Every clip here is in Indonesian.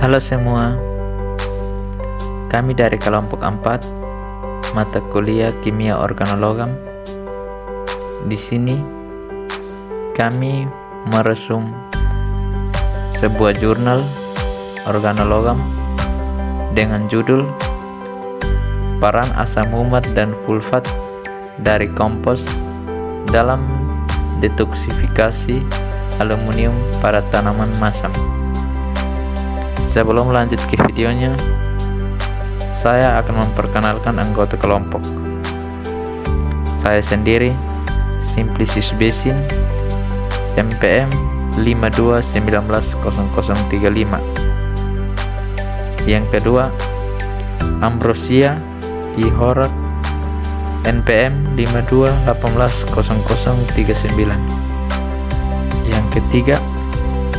Halo semua, kami dari kelompok 4 mata kuliah Kimia Organologam. Di sini kami meresum sebuah jurnal organologam dengan judul Peran Asam Humat dan Sulfat dari Kompos dalam detoksifikasi aluminium pada tanaman masam. Sebelum lanjut ke videonya, saya akan memperkenalkan anggota kelompok. Saya sendiri, Simplicius Besin, MPM 52190035. Yang kedua, Ambrosia I. Horak, NPM 52180039. Yang ketiga,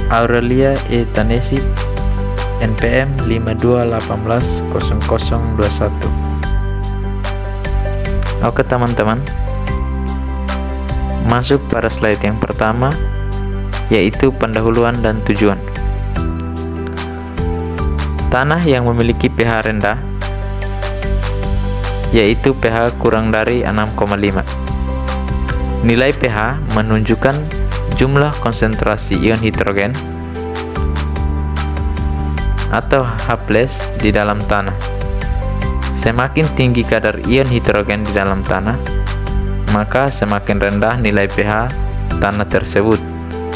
Aurelia E. Tanesi, NPM 52180021. Oke teman-teman, masuk pada slide yang pertama, yaitu pendahuluan dan tujuan. Tanah yang memiliki pH rendah, yaitu pH kurang dari 6,5. Nilai pH menunjukkan jumlah konsentrasi ion hidrogen atau H+ di dalam tanah. Semakin tinggi kadar ion hidrogen di dalam tanah, maka semakin rendah nilai pH tanah tersebut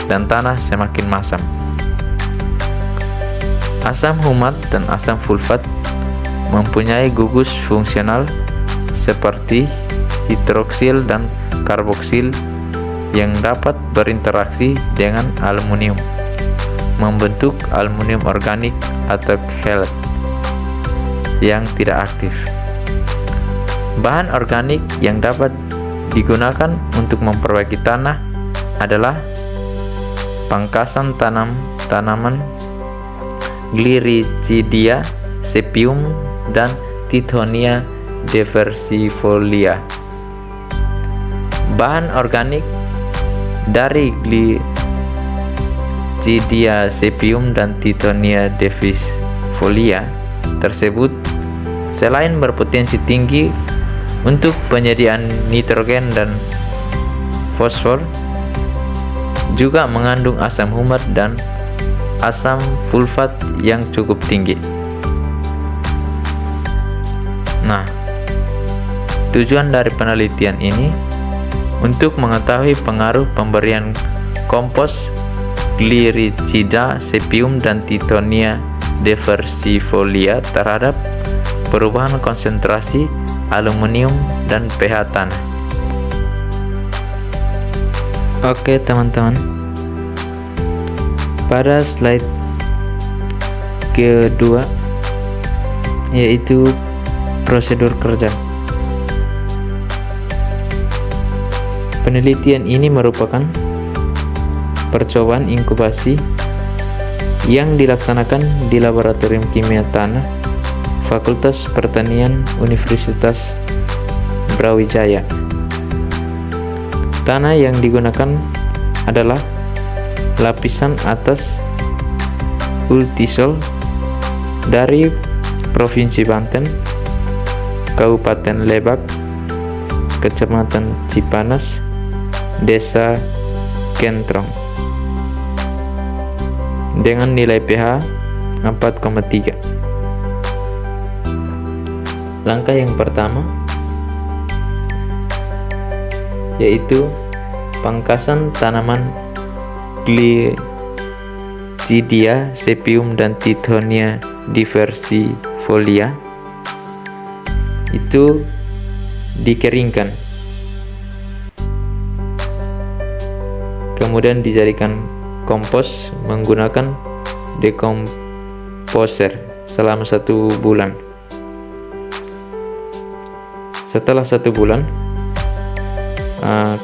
dan tanah semakin masam. Asam humat dan asam sulfat mempunyai gugus fungsional seperti hidroksil dan karboksil yang dapat berinteraksi dengan aluminium, membentuk aluminium organik atau chelate yang tidak aktif. Bahan organik yang dapat digunakan untuk memperbaiki tanah adalah pangkasan tanaman Gliricidia sepium dan Tithonia diversifolia. Bahan organik dari Gliricidia sepium dan Tithonia diversifolia tersebut selain berpotensi tinggi untuk penyediaan nitrogen dan fosfor, juga mengandung asam humat dan asam sulfat yang cukup tinggi. Nah, tujuan dari penelitian ini untuk mengetahui pengaruh pemberian kompos Gliricida sepium dan Tithonia diversifolia terhadap perubahan konsentrasi aluminium dan pH tanah. Oke teman-teman, pada slide kedua, yaitu prosedur kerja. Penelitian ini merupakan percobaan inkubasi yang dilaksanakan di Laboratorium Kimia Tanah Fakultas Pertanian Universitas Brawijaya. Tanah yang digunakan adalah lapisan atas Ultisol dari Provinsi Banten, Kabupaten Lebak, Kecamatan Cipanas, Desa Kentrong, dengan nilai pH 4,3. Langkah yang pertama yaitu pangkasan tanaman Gliricidia sepium dan Tithonia diversifolia itu dikeringkan, kemudian dijadikan kompos menggunakan dekomposer selama 1 bulan. Setelah 1 bulan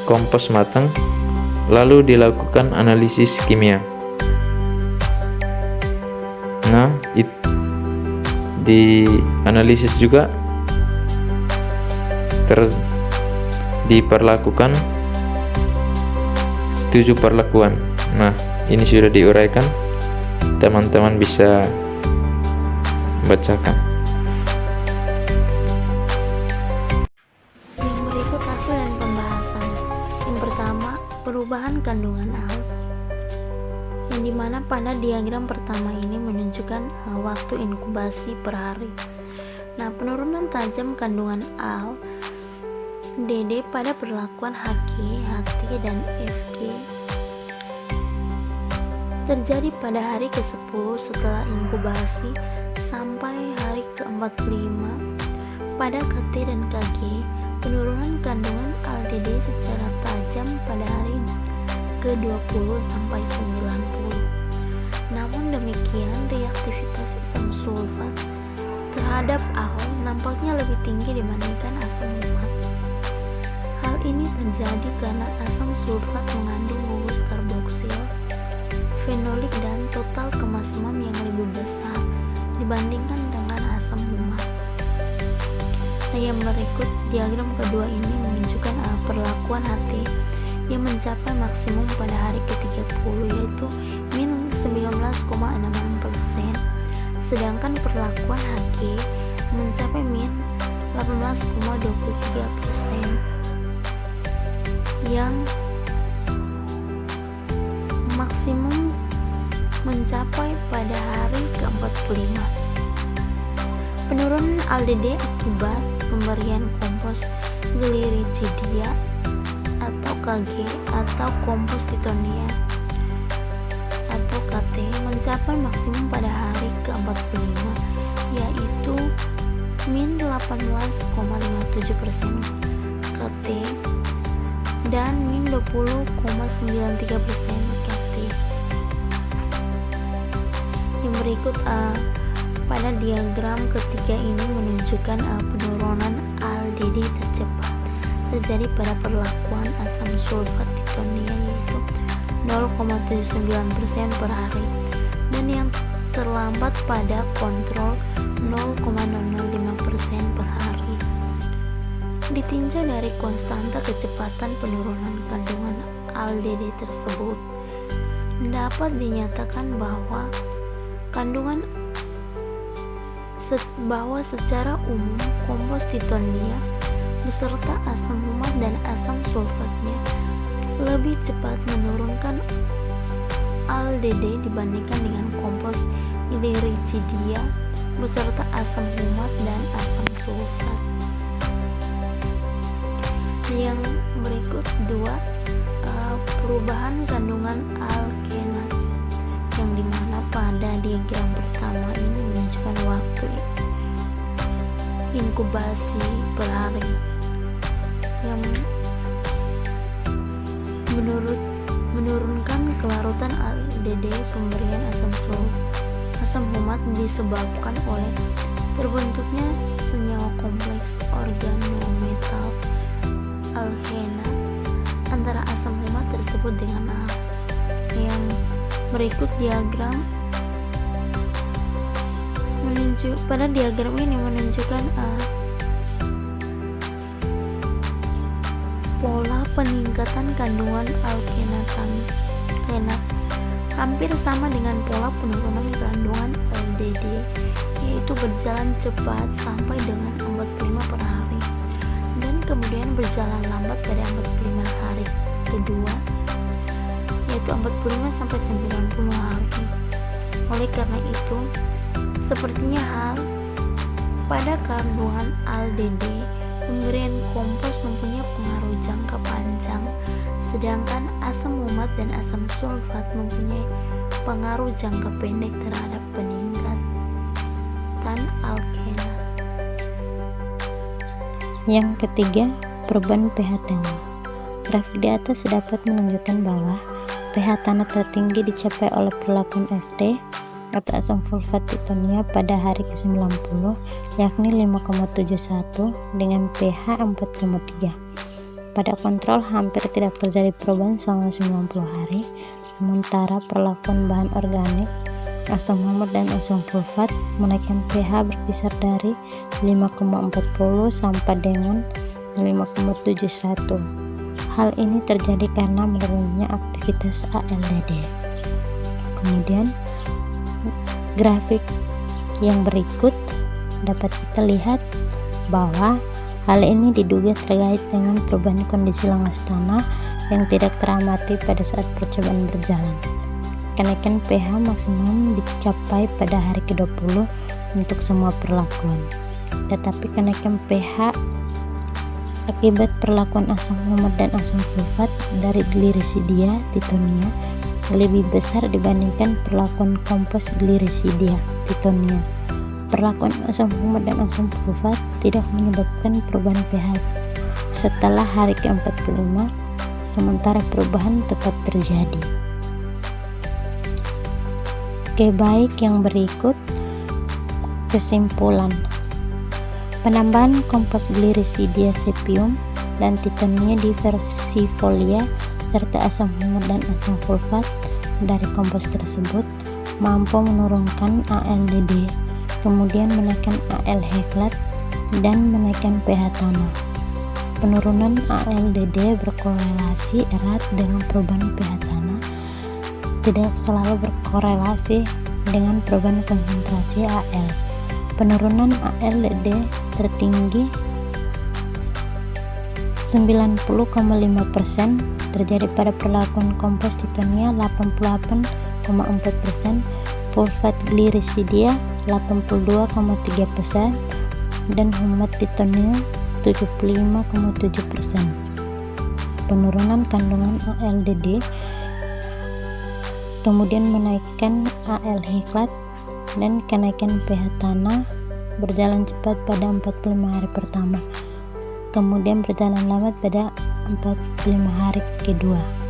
kompos matang, lalu dilakukan analisis kimia. Nah, di analisis juga diperlakukan 7 perlakuan. Nah, ini sudah diuraikan, teman-teman bisa bacakan. Yang berikut hasil dan pembahasan. Yang pertama, perubahan kandungan AL, yang dimana pada diagram pertama ini menunjukkan waktu inkubasi per hari. Nah, penurunan tajam kandungan AL DD pada perlakuan HG, HT, dan FG terjadi pada hari ke-10 setelah inkubasi sampai hari ke-45. Pada KT dan KG, penurunan kandungan ALDD secara tajam pada hari ke-20 sampai 90. Namun demikian, reaktivitas asam sulfat terhadap AL nampaknya lebih tinggi dibandingkan asam umat. Hal ini terjadi karena asam sulfat mengandung gugus karboksil, fenolik, dan total kemasam yang lebih besar dibandingkan dengan asam umat. Nah, yang berikut diagram kedua ini menunjukkan perlakuan HT yang mencapai maksimum pada hari ke-30 yaitu min 19,66%, sedangkan perlakuan HG mencapai min 18,23% yang maksimum mencapai pada hari ke-45. Penurunan ALDD akibat pemberian kompos gliricidia atau KG atau kompos titonia atau KT mencapai maksimum pada hari ke-45 yaitu min 18,57% KT dan min 20,93% KT. Yang berikut pada diagram ketiga ini menunjukkan penurunan ALDD tercepat terjadi pada perlakuan asam sulfat titonia yaitu 0,79% per hari dan yang terlambat pada kontrol 0,005% per hari. Ditinjau dari konstanta kecepatan penurunan kandungan ALDD tersebut, dapat dinyatakan bahwa secara umum kompos titonia beserta asam umat dan asam sulfatnya lebih cepat menurunkan ALDD dibandingkan dengan kompos gliricidia beserta asam umat dan asam sulfat. Yang berikut dua, perubahan kandungan alkenat, yang dimana pada diagram pertama ini menunjukkan waktu inkubasi per hari yang menurunkan kelarutan ALDD. Pemberian asam umat disebabkan oleh terbentuknya senyawa kompleks organometal alkena antara asam umat tersebut dengan AL. Yang berikut diagram pada diagram ini menunjukkan pola peningkatan kandungan alkenat hampir sama dengan pola penurunan kandungan ALDD, yaitu berjalan cepat sampai dengan 45 per hari dan kemudian berjalan lambat pada 45 hari kedua, yaitu 45 sampai 90 hari. Oleh karena itu, sepertinya hal pada kandungan ALDD, pemberian kompos mempunyai pengaruh jangka panjang, sedangkan asam umat dan asam sulfat mempunyai pengaruh jangka pendek terhadap peningkatan alkena. Yang ketiga, perubahan pH tanah. Grafik di atas dapat menunjukkan bahwa pH tanah tertinggi dicapai oleh perlakuan FT atau asam sulfat titonia pada hari ke-90 yakni 5,71 dengan pH 4,3. Pada kontrol hampir tidak terjadi perubahan selama 90 hari, sementara perlakuan bahan organik, asam umat dan asam sulfat menaikkan pH berkisar dari 5,40 sampai dengan 5,71. Hal ini terjadi karena menurunnya aktivitas ALDD. Kemudian grafik yang berikut dapat kita lihat bahwa hal ini diduga terkait dengan perubahan kondisi lengas tanah yang tidak teramati pada saat percobaan berjalan. Kenaikan pH maksimum dicapai pada hari ke-20 untuk semua perlakuan. Tetapi kenaikan pH akibat perlakuan asam lemak dan asam sulfat dari Gliricidia titonia lebih besar dibandingkan perlakuan kompos Gliricidia titonia. Perlakuan asam lemak dan asam sulfat tidak menyebabkan perubahan pH setelah hari ke-45, sementara perubahan tetap terjadi. Oke, baik, yang berikut kesimpulan. Penambahan kompos Gliricidia sepium dan titonia diversifolia serta asam lemak dan asam sulfat dari kompos tersebut mampu menurunkan ALDD, kemudian menaikkan AL heklat dan menaikkan pH tanah. Penurunan ALDD berkorelasi erat dengan perubahan pH tanah, tidak selalu berkorelasi dengan perubahan konsentrasi AL. Penurunan ALD tertinggi 90,5% terjadi pada perlakuan kompos titonia 88,4%, fosfat Gliricidia 82,3% dan humat titonia 75,7%. Penurunan kandungan ALDD kemudian menaikkan AL heklat dan kenaikan pH tanah berjalan cepat pada 45 hari pertama, kemudian berjalan lambat pada 45 hari kedua.